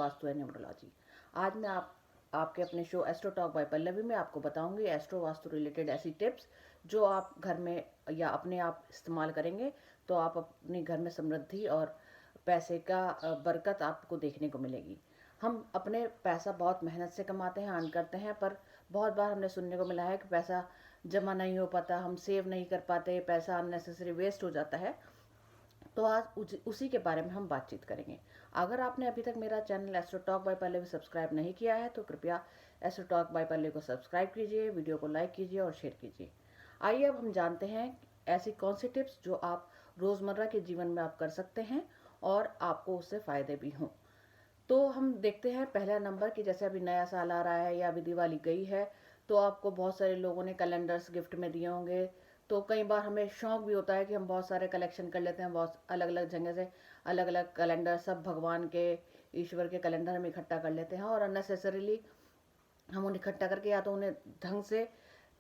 वास्तु है न्यूमरोलॉजी। आज मैं आपके अपने show astro talk bye Pallavi में आपको बताऊंगी एस्ट्रो वास्तु रिलेटेड ऐसी टिप्स जो आप घर में या अपने आप इस्तेमाल करेंगे तो आप अपने घर में समृद्धि और पैसे का बरकत आपको देखने को मिलेगी। हम अपने पैसा बहुत मेहनत से कमाते हैं, अर्न करते हैं, पर बहुत बार हमने सुनने को मिला है कि पैसा जमा नहीं हो पाता, हम सेव नहीं कर पाते, पैसा अननेसेसरी वेस्ट हो जाता है। तो आज उसी के बारे में हम बातचीत करेंगे। अगर आपने अभी तक मेरा channel astro talk bye Pallavi subscribe नहीं किया है तो कृपया एस्ट्रो टॉक बाय पल्लवी को सब्सक्राइब कीजिए, वीडियो को लाइक कीजिए और शेयर कीजिए। आइए अब हम जानते हैं ऐसी कौन सी टिप्स जो आप रोज़मर्रा के जीवन में आप कर सकते हैं और आपको उससे फ़ायदे भी हों। तो हम देखते हैं पहला नंबर कि जैसे अभी नया साल आ रहा है या अभी दिवाली गई है, तो आपको बहुत सारे लोगों ने कैलेंडर्स गिफ्ट में दिए होंगे। तो कई बार हमें शौक भी होता है कि हम बहुत सारे कलेक्शन कर लेते हैं, बहुत अलग अलग जगह से अलग अलग कैलेंडर, सब भगवान के, ईश्वर के कैलेंडर हम इकट्ठा कर लेते हैं और अननेसेसरीली हम उन्हें इकट्ठा करके या तो उन्हें ढंग से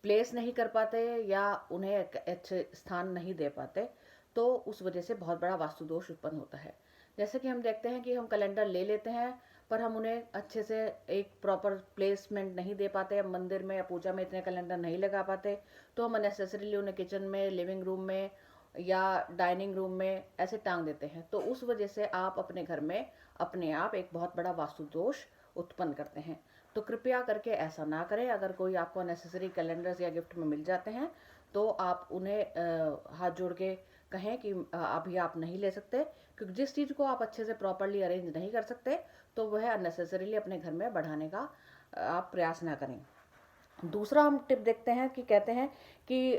प्लेस नहीं कर पाते या उन्हें एक अच्छे स्थान नहीं दे पाते। तो उस वजह से बहुत बड़ा वास्तु दोष उत्पन्न होता है। जैसे कि हम देखते हैं कि हम कैलेंडर ले लेते हैं पर हम उन्हें अच्छे से एक प्रॉपर प्लेसमेंट नहीं दे पाते, मंदिर में या पूजा में इतने कैलेंडर नहीं लगा पाते, तो हम अननेसेसरीली उन्हें किचन में, लिविंग रूम में या डाइनिंग रूम में ऐसे टांग देते हैं। तो उस वजह से आप अपने घर में अपने आप एक बहुत बड़ा वास्तु दोष उत्पन्न करते हैं। तो कृपया करके ऐसा ना करें। अगर कोई आपको अननेसेसरी कैलेंडर्स या गिफ्ट में मिल जाते हैं तो आप उन्हें हाथ जोड़ के कहें कि अभी आप नहीं ले सकते, क्योंकि जिस चीज़ को आप अच्छे से प्रॉपरली अरेंज नहीं कर सकते तो वह अननेसेसरीली अपने घर में बढ़ाने का आप प्रयास ना करें। दूसरा हम टिप देखते हैं कि कहते हैं कि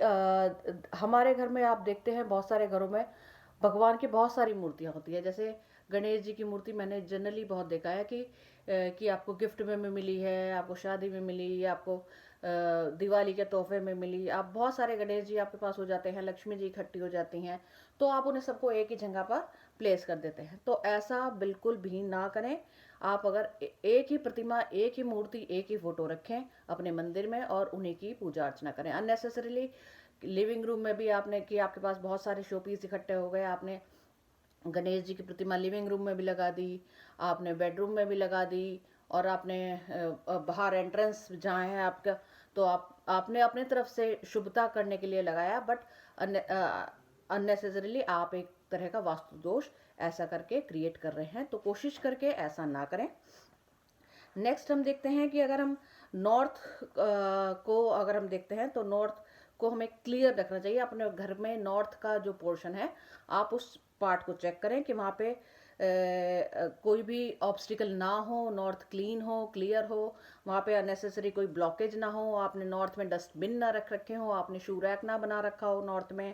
हमारे घर में आप देखते हैं बहुत सारे घरों में भगवान की बहुत सारी मूर्तियाँ होती है। जैसे गणेश जी की मूर्ति मैंने जनरली बहुत देखा है कि आपको गिफ्ट में मिली है, आपको शादी में मिली, या आपको दिवाली के तोहफे में मिली। आप बहुत सारे गणेश जी आपके पास हो जाते हैं, लक्ष्मी जी इकट्ठी हो जाती हैं, तो आप उन्हें सबको एक ही जगह पर प्लेस कर देते हैं। तो ऐसा बिल्कुल भी ना करें। आप अगर एक ही प्रतिमा, एक ही मूर्ति, एक ही फोटो रखें अपने मंदिर में और उन्हीं की पूजा अर्चना करें। अननेसेसरीली लिविंग रूम में भी आपने कि आपके पास बहुत सारे शो पीस इकट्ठे हो गए, आपने गणेश जी की प्रतिमा लिविंग रूम में भी लगा दी, आपने बेडरूम में भी लगा दी, और आपने बाहर एंट्रेंस जहाँ है आपका, तो आपने अपने तरफ से शुभता करने के लिए लगाया, बट अननेसेसरीली आप एक तरह का वास्तु दोष ऐसा करके क्रिएट कर रहे हैं। तो कोशिश करके ऐसा ना करें। नेक्स्ट हम देखते हैं कि अगर हम नॉर्थ को अगर हम देखते हैं तो नॉर्थ को हमें क्लियर रखना चाहिए। अपने घर में नॉर्थ का जो पोर्शन है आप उस पार्ट को चेक करें कि वहाँ पे कोई भी ऑब्स्टिकल ना हो, नॉर्थ क्लीन हो, क्लियर हो, वहाँ पे अननेसेसरी कोई ब्लॉकेज ना हो, आपने नॉर्थ में डस्टबिन ना रख रखे हो, आपने शू रैक ना बना रखा हो नॉर्थ में,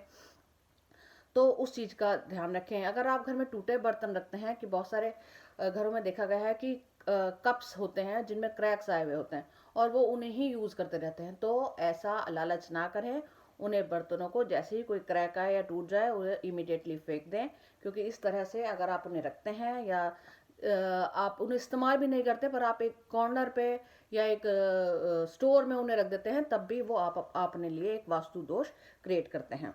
तो उस चीज़ का ध्यान रखें। अगर आप घर में टूटे बर्तन रखते हैं, कि बहुत सारे घरों में देखा गया है कि कप्स होते हैं जिनमें क्रैक्स आए हुए होते हैं और वो उन्हें ही यूज़ करते रहते हैं, तो ऐसा लालच ना करें। उन्हें बर्तनों को जैसे ही कोई क्रैक आए या टूट जाए उन्हें इमीडिएटली फेंक दें, क्योंकि इस तरह से अगर आप उन्हें रखते हैं या आप उन्हें इस्तेमाल भी नहीं करते पर आप एक कॉर्नर पे या एक स्टोर में उन्हें रख देते हैं, तब भी वो आप अपने लिए एक वास्तु दोष क्रिएट करते हैं।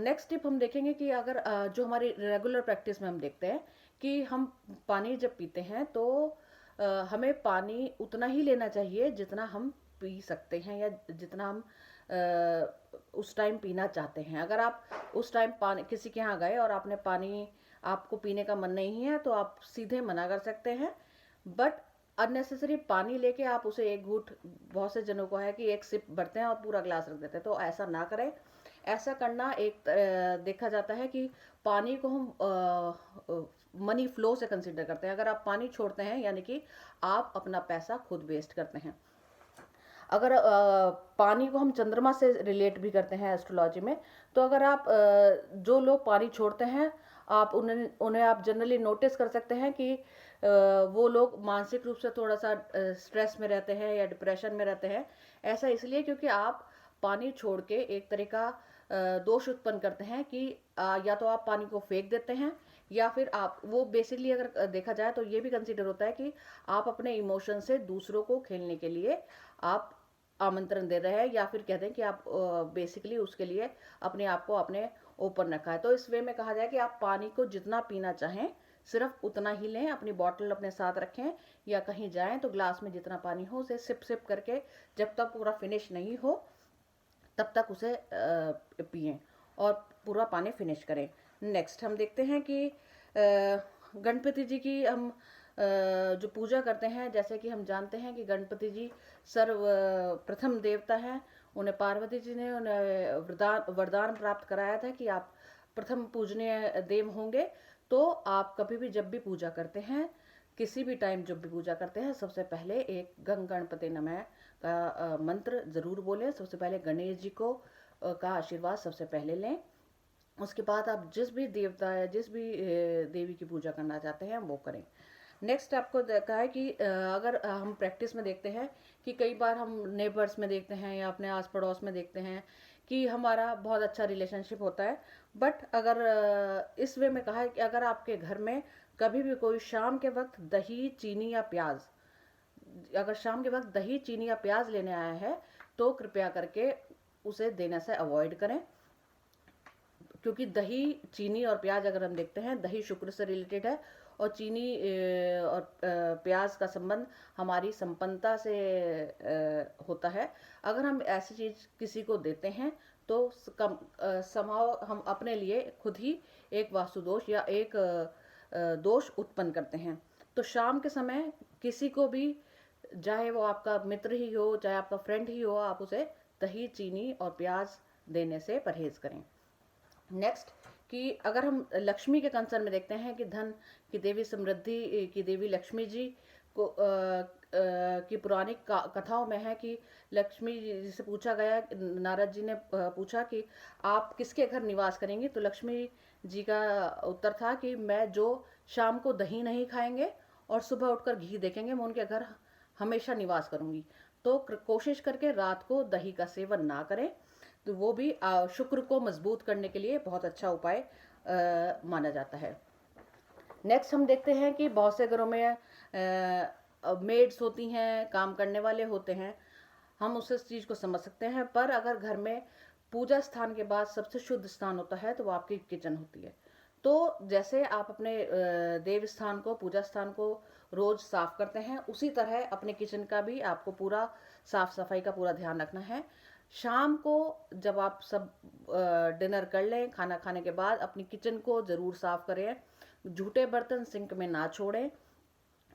नेक्स्ट टिप हम देखेंगे कि अगर जो हमारी रेगुलर प्रैक्टिस में हम देखते हैं कि हम पानी जब पीते हैं तो हमें पानी उतना ही लेना चाहिए जितना हम पी सकते हैं या जितना हम उस टाइम पीना चाहते हैं। अगर आप उस टाइम पानी किसी के यहाँ गए और आपने पानी, आपको पीने का मन नहीं है, तो आप सीधे मना कर सकते हैं। बट अननेसेसरी पानी लेके आप उसे एक घूंट, बहुत से जनों को है कि एक सिप भरते हैं और पूरा ग्लास रख देते हैं, तो ऐसा ना करें। ऐसा करना एक देखा जाता है कि पानी को हम मनी फ्लो से कंसिडर करते हैं। अगर आप पानी छोड़ते हैं यानी कि आप अपना पैसा खुद वेस्ट करते हैं। अगर पानी को हम चंद्रमा से रिलेट भी करते हैं एस्ट्रोलॉजी में, तो अगर आप जो लोग पानी छोड़ते हैं आप उन्हें आप जनरली नोटिस कर सकते हैं कि वो लोग मानसिक रूप से थोड़ा सा स्ट्रेस में रहते हैं या डिप्रेशन में रहते हैं। ऐसा इसलिए क्योंकि आप पानी छोड़ के एक तरह का दोष उत्पन्न करते हैं कि या तो आप पानी को फेंक देते हैं या फिर आप वो बेसिकली अगर देखा जाए तो ये भी कंसीडर होता है कि आप अपने इमोशन से दूसरों को खेलने के लिए आप आमंत्रण दे रहे हैं, या फिर कहते हैं कि आप बेसिकली उसके लिए अपने आप को आपने ओपन रखा है। तो इस वे में कहा जाए कि आप पानी को जितना पीना चाहें सिर्फ उतना ही लें, अपनी बॉटल अपने साथ रखें या कहीं जाएं तो ग्लास में जितना पानी हो उसे सिप सिप करके जब तक पूरा फिनिश नहीं हो तब तक उसे पिएं और पूरा पानी फिनिश करें। नेक्स्ट हम देखते हैं कि गणपति जी की हम जो पूजा करते हैं, जैसे कि हम जानते हैं कि गणपति जी सर्व प्रथम देवता हैं। उन्हें पार्वती जी ने उन्हें वरदान वरदान प्राप्त कराया था कि आप प्रथम पूजनीय देव होंगे। तो आप कभी भी जब भी पूजा करते हैं, किसी भी टाइम जब भी पूजा करते हैं, सबसे पहले एक गंग गणपति नमः का मंत्र ज़रूर बोलें। सबसे पहले गणेश जी को का आशीर्वाद सबसे पहले लें। उसके बाद आप जिस भी देवता या जिस भी देवी की पूजा करना चाहते हैं वो करें। नेक्स्ट आपको देखा है कि अगर हम प्रैक्टिस में देखते हैं कि कई बार हम नेबर्स में देखते हैं या अपने आस पड़ोस में देखते हैं कि हमारा बहुत अच्छा रिलेशनशिप होता है। बट अगर इस वे में कहा है कि अगर आपके घर में कभी भी कोई शाम के वक्त दही, चीनी या प्याज, अगर शाम के वक्त दही, चीनी या प्याज लेने आया है तो कृपया करके उसे देने से अवॉइड करें। क्योंकि दही, चीनी और प्याज अगर हम देखते हैं, दही शुक्र से रिलेटेड है और चीनी और प्याज का संबंध हमारी संपन्नता से होता है। अगर हम ऐसी चीज़ किसी को देते हैं तो समाव हम अपने लिए खुद ही एक वास्तु दोष या एक दोष उत्पन्न करते हैं। तो शाम के समय किसी को भी, चाहे वो आपका मित्र ही हो, चाहे आपका फ्रेंड ही हो, आप उसे दही, चीनी और प्याज देने से परहेज करें। नेक्स्ट कि अगर हम लक्ष्मी के कंसर्न में देखते हैं कि धन की देवी, समृद्धि की देवी लक्ष्मी जी को की पुरानी कथाओं में है कि लक्ष्मी जी से पूछा गया, नारद जी ने पूछा कि आप किसके घर निवास करेंगी, तो लक्ष्मी जी का उत्तर था कि मैं जो शाम को दही नहीं खाएंगे और सुबह उठकर घी देखेंगे, मैं उनके घर हमेशा निवास करूंगी। तो कोशिश करके रात को दही का सेवन ना करें, तो वो भी शुक्र को मजबूत करने के लिए बहुत अच्छा उपाय माना जाता है। नेक्स्ट हम देखते हैं कि बहुत से घरों में मेड्स होती हैं, काम करने वाले होते हैं, हम उस चीज़ को समझ सकते हैं। पर अगर घर में पूजा स्थान के बाद सबसे शुद्ध स्थान होता है तो वो आपकी किचन होती है। तो जैसे आप अपने देव स्थान को, पूजा स्थान को रोज साफ करते हैं, उसी तरह अपने किचन का भी आपको पूरा साफ सफाई का पूरा ध्यान रखना है। शाम को जब आप सब डिनर कर लें, खाना खाने के बाद अपनी किचन को ज़रूर साफ करें। झूठे बर्तन सिंक में ना छोड़ें।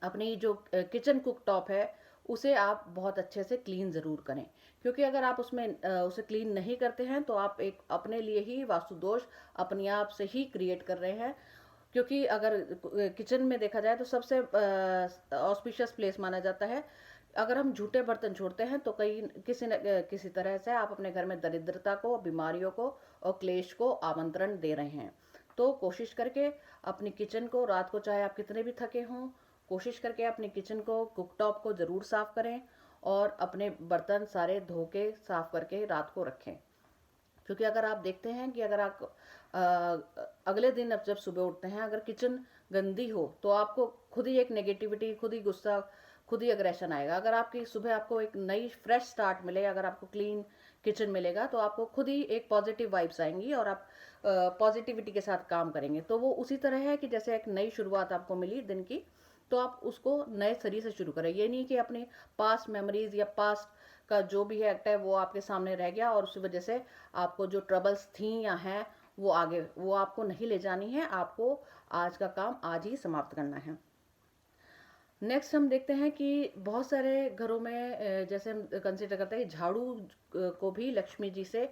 अपनी जो किचन कुक टॉप है उसे आप बहुत अच्छे से क्लीन ज़रूर करें, क्योंकि अगर आप उसमें उसे क्लीन नहीं करते हैं तो आप एक अपने लिए ही वास्तु दोष अपने आप से ही क्रिएट कर रहे हैं। क्योंकि अगर किचन में देखा जाए तो सबसे ऑस्पिशियस प्लेस माना जाता है। अगर हम झूठे बर्तन छोड़ते हैं तो कहीं किसी न किसी तरह से आप अपने घर में दरिद्रता को, बीमारियों को और क्लेश को आमंत्रण दे रहे हैं। तो कोशिश करके अपनी किचन को रात को, चाहे आप कितने भी थके हों, कोशिश करके अपनी किचन को, कुकटॉप को ज़रूर साफ़ करें और अपने बर्तन सारे धो के साफ़ करके रात को रखें। क्योंकि अगर आप देखते हैं कि अगर आप अगले दिन अब जब सुबह उठते हैं अगर किचन गंदी हो तो आपको खुद ही एक नेगेटिविटी, खुद ही गुस्सा, खुद ही अग्रेशन आएगा। अगर आपकी सुबह आपको एक नई फ्रेश स्टार्ट मिले, अगर आपको क्लीन किचन मिलेगा तो आपको खुद ही एक पॉजिटिव वाइब्स आएंगी और आप पॉजिटिविटी के साथ काम करेंगे। तो वो उसी तरह है कि जैसे एक नई शुरुआत आपको मिली दिन की, तो आप उसको नए सरी से शुरू करें। ये नहीं कि अपनी पास्ट मेमोरीज या पास्ट का जो भी है एक्ट है वो आपके सामने रह गया और उस वजह से आपको जो ट्रबल्स थी या हैं वो आगे, वो आपको नहीं ले जानी है। आपको आज का काम आज ही समाप्त करना है। नेक्स्ट हम देखते हैं कि बहुत सारे घरों में जैसे हम कंसिडर करते हैं कि झाड़ू को भी लक्ष्मी जी से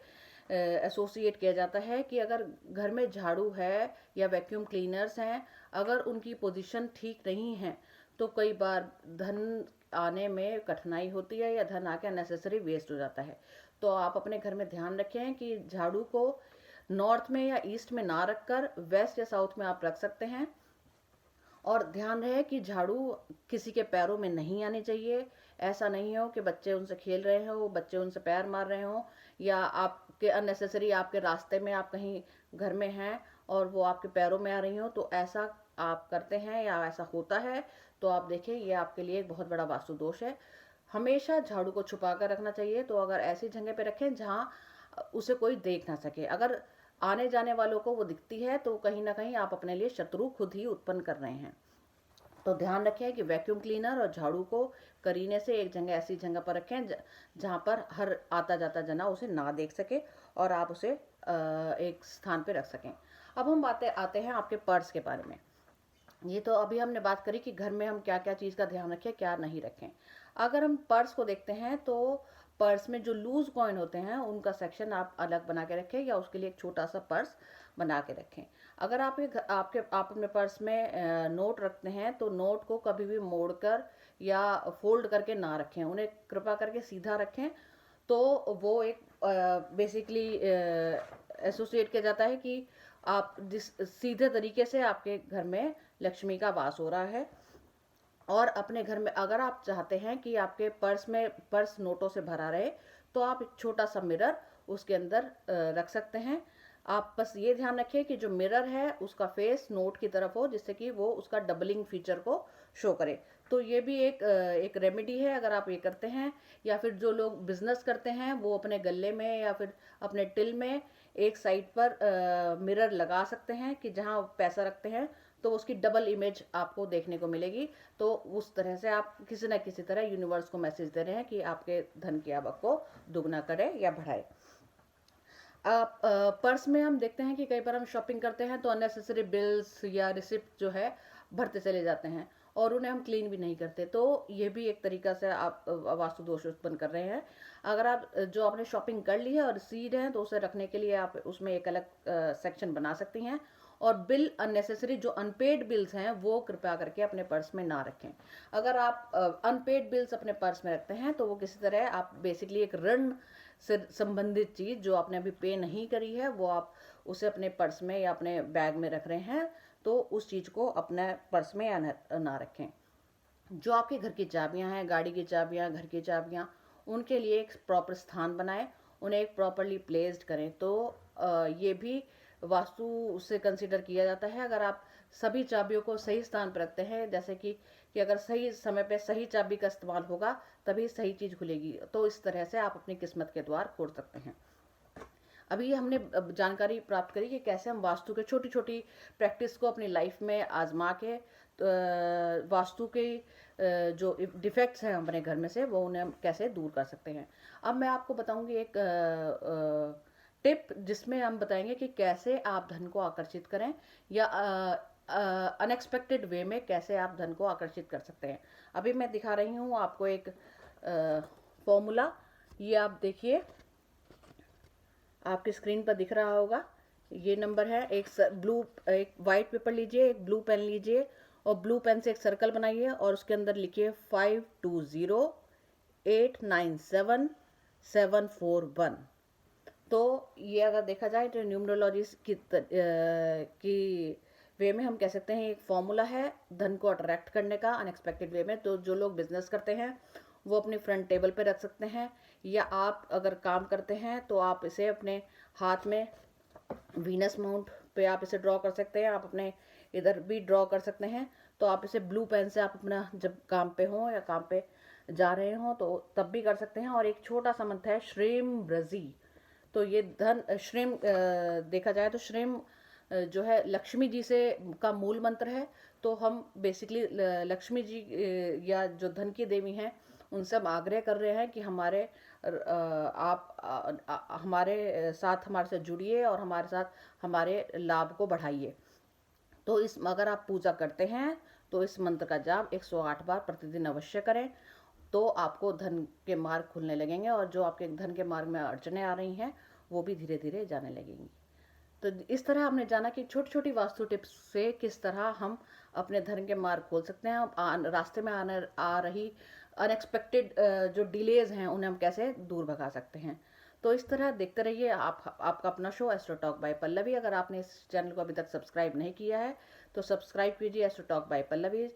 एसोसिएट किया जाता है कि अगर घर में झाड़ू है या वैक्यूम क्लीनर्स हैं, अगर उनकी पोजीशन ठीक नहीं है तो कई बार धन आने में कठिनाई होती है या धन आके अननेसेसरी वेस्ट हो जाता है। तो आप अपने घर में ध्यान रखें कि झाड़ू को नॉर्थ में या ईस्ट में ना रखकर वेस्ट या साउथ में आप रख सकते हैं। और ध्यान रहे कि झाड़ू किसी के पैरों में नहीं आनी चाहिए। ऐसा नहीं हो कि बच्चे उनसे खेल रहे हो, बच्चे उनसे पैर मार रहे हो, या आपके अननेसेसरी आपके रास्ते में आप कहीं घर में हैं और वो आपके पैरों में आ रही हो, तो ऐसा आप करते हैं या ऐसा होता है तो आप देखें ये आपके लिए एक बहुत बड़ा वास्तु दोष है। हमेशा झाड़ू को छुपा कर रखना चाहिए। तो अगर ऐसी जगह पे रखें जहाँ उसे कोई देख ना सके। अगर आने जाने वालों को वो दिखती है तो कहीं ना कहीं आप अपने लिए शत्रु खुद ही उत्पन्न कर रहे हैं। तो ध्यान रखें कि वैक्यूम क्लीनर और झाड़ू को करीने से एक जगह ऐसी जगह पर रखें जहां पर हर आता जाता जना उसे ना देख सके और आप उसे एक स्थान पर रख सकें। अब हम आते हैं आपके पर्स के बारे में। ये तो अभी हमने बात करी कि घर में हम क्या क्या चीज़ का ध्यान रखें, क्या नहीं रखें। अगर हम पर्स को देखते हैं तो पर्स में जो लूज कॉइन होते हैं उनका सेक्शन आप अलग बना के रखें या उसके लिए एक छोटा सा पर्स बना के रखें। अगर आप आप अपने पर्स में नोट रखते हैं तो नोट को कभी भी मोड़कर या फोल्ड करके ना रखें, उन्हें कृपा करके सीधा रखें। तो वो एक बेसिकली एसोसिएट किया जाता है कि आप जिस सीधे तरीके से आपके घर में लक्ष्मी का वास हो रहा है। और अपने घर में अगर आप चाहते हैं कि आपके पर्स नोटों से भरा रहे तो आप एक छोटा सा मिरर उसके अंदर रख सकते हैं। आप बस ये ध्यान रखें कि जो मिरर है उसका फेस नोट की तरफ हो, जिससे कि वो उसका डबलिंग फीचर को शो करे। तो ये भी एक रेमेडी है अगर आप ये करते हैं। या फिर जो लोग बिजनेस करते हैं वो अपने गले में या फिर अपने टिल में एक साइड पर मिरर लगा सकते हैं कि जहां पैसा रखते हैं तो उसकी डबल इमेज आपको देखने को मिलेगी। तो उस तरह से आप किसी न किसी तरह यूनिवर्स को मैसेज दे रहे हैं कि आपके धन की आवक को दुगना करे या बढ़ाए। आप पर्स में हम देखते हैं कि कई बार हम शॉपिंग करते हैं तो अननेसेसरी बिल्स या रिसिप्ट जो है भरते चले जाते हैं और उन्हें हम क्लीन भी नहीं करते। तो ये भी एक तरीका से आप वास्तु दोष उत्पन्न कर रहे हैं। अगर आप जो आपने शॉपिंग कर ली है और रसीद है तो उसे रखने के लिए आप उसमें एक अलग सेक्शन बना सकती हैं। और बिल अननेसेसरी जो अनपेड बिल्स हैं वो कृपया करके अपने पर्स में ना रखें। अगर आप अनपेड बिल्स अपने पर्स में रखते हैं तो वो किसी तरह आप बेसिकली एक ऋण से संबंधित चीज़ जो आपने अभी पे नहीं करी है वो आप उसे अपने पर्स में या अपने बैग में रख रहे हैं, तो उस चीज़ को अपने पर्स में या ना रखें। जो आपके घर की चाबियां हैं, गाड़ी की चाबियां, घर की चाबियां, उनके लिए एक प्रॉपर स्थान बनाएं, उन्हें एक प्रॉपरली प्लेस्ड करें। तो ये भी वास्तु से कंसिडर किया जाता है। अगर आप सभी चाबियों को सही स्थान पर रखते हैं, जैसे कि अगर सही समय पे सही चाबी का इस्तेमाल होगा तभी सही चीज़ खुलेगी, तो इस तरह से आप अपनी किस्मत के द्वार खोल सकते हैं। अभी हमने जानकारी प्राप्त करी कि कैसे हम वास्तु के छोटी छोटी प्रैक्टिस को अपनी लाइफ में आजमा के वास्तु के जो डिफेक्ट्स हैं अपने घर में से वो उन्हें हम कैसे दूर कर सकते हैं। अब मैं आपको बताऊंगी एक टिप जिसमें हम बताएंगे कि कैसे आप धन को आकर्षित करें या अनएक्सपेक्टेड वे में कैसे आप धन को आकर्षित कर सकते हैं। अभी मैं दिखा रही हूँ आपको एक फॉर्मूला। ये आप देखिए, आपकी स्क्रीन पर दिख रहा होगा। ये नंबर है। एक वाइट पेपर लीजिए, एक ब्लू पेन लीजिए और ब्लू पेन से एक सर्कल बनाइए और उसके अंदर लिखिए 520897 741। तो ये अगर देखा जाए तो न्यूमरोलॉजी की वे में हम कह सकते हैं एक फॉर्मूला है धन को अट्रैक्ट करने का अनएक्सपेक्टेड वे में। तो जो लोग बिजनेस करते हैं वो अपनी फ्रंट टेबल पे रख सकते हैं, या आप अगर काम करते हैं तो आप इसे अपने हाथ में वीनस माउंट पे आप इसे ड्रॉ कर सकते हैं। आप अपने इधर भी ड्रॉ कर सकते हैं। तो आप इसे ब्लू पेन से आप अपना जब काम पे हो या काम पे जा रहे हो तो तब भी कर सकते हैं। और एक छोटा सा मंत्र है श्रीम ब्रजी। तो ये धन श्रीम देखा जाए तो श्रीम जो है लक्ष्मी जी से का मूल मंत्र है। तो हम बेसिकली लक्ष्मी जी या जो धन की देवी हैं उनसे हम आग्रह कर रहे हैं कि हमारे साथ हमारे से जुड़िए और हमारे साथ हमारे लाभ को बढ़ाइए। तो अगर आप पूजा करते हैं तो इस मंत्र का जाप 108 बार प्रतिदिन अवश्य करें। तो आपको धन के मार्ग खुलने लगेंगे और जो आपके धन के मार्ग में अड़चने आ रही हैं वो भी धीरे धीरे जाने लगेंगी। तो इस तरह हमने जाना कि छोटी छोटी वास्तु टिप्स से किस तरह हम अपने धन के मार्ग खोल सकते हैं। रास्ते में आ रही अनएक्सपेक्टेड जो डिलेज हैं उन्हें हम कैसे दूर भगा सकते हैं। तो इस तरह देखते रहिए आपका अपना show astro talk bye Pallavi. अगर आपने इस चैनल को अभी तक सब्सक्राइब नहीं किया है तो सब्सक्राइब कीजिए एस्ट्रो टॉक बाय पल्लवी।